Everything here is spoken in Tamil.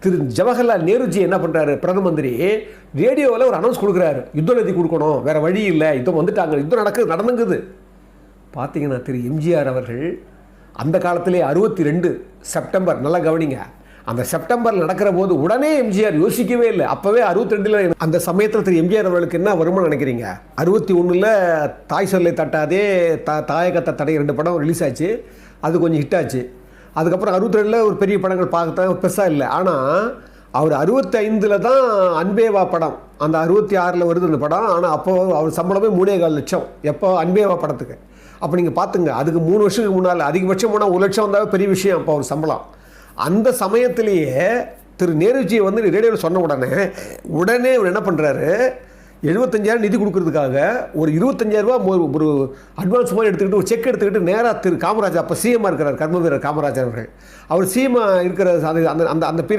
திரு ஜவஹர்லால் நேருஜி என்ன பண்ணுறாரு, பிரதம மந்திரி ரேடியோவில் ஒரு அனௌன்ஸ் கொடுக்குறாரு, யுத்தம் எழுதி கொடுக்கணும், வேறு வழி இல்லை, யுத்தம் வந்துட்டாங்க, யுத்தம் நடந்துங்குது. பார்த்தீங்கன்னா திரு எம்ஜிஆர் அவர்கள் அந்த காலத்திலே 62 செப்டம்பர், நல்லா கவனிங்க, அந்த செப்டம்பர் நடக்கிற போது உடனே எம்ஜிஆர் யோசிக்கவே இல்லை. அப்போவே 62 அந்த சமயத்தில் திரு எம்ஜிஆர் அவர்களுக்கு என்ன வருமானம் நினைக்கிறீங்க? 61 தாய் சொல்லை தட்டாதே, தாயகத்தை தடை 2 படம் ரிலீஸ் ஆச்சு, அது கொஞ்சம் ஹிட் ஆச்சு. அதுக்கப்புறம் 62 ஒரு பெரிய படங்கள் பார்க்க பெருசாக இல்லை. ஆனால் அவர் 65 தான் அன்பேவா படம், அந்த 66 வருது அந்த படம். ஆனால் அப்போது அவர் சம்பளமே 3.25 லட்சம். எப்போ? அன்பேவா படத்துக்கு. அப்போ நீங்கள் பார்த்துங்க, அதுக்கு 3 வருஷத்துக்கு முன்னால் அதிகபட்சம் போனால் 1 லட்சம் வந்தாவே பெரிய விஷயம் அப்போ அவர் சம்பளம். அந்த சமயத்திலேயே திரு நேருஜியை வந்து ரேடியோவில் சொன்ன உடனே அவர் என்ன பண்ணுறாரு, 75,000 நிதி கொடுக்கறதுக்காக ஒரு 25,000 ரூபா ஒரு அட்வான்ஸ் மாதிரி எடுத்துக்கிட்டு, ஒரு செக் எடுத்துக்கிட்டு நேராக திரு காமராஜர், அப்போ சிஎம்மாக இருக்கிறார் கர்ம வீரர் காமராஜர் அவர்கள், அவர் சிஎம்மாக இருக்கிற அந்த அந்த அந்த பீரியட்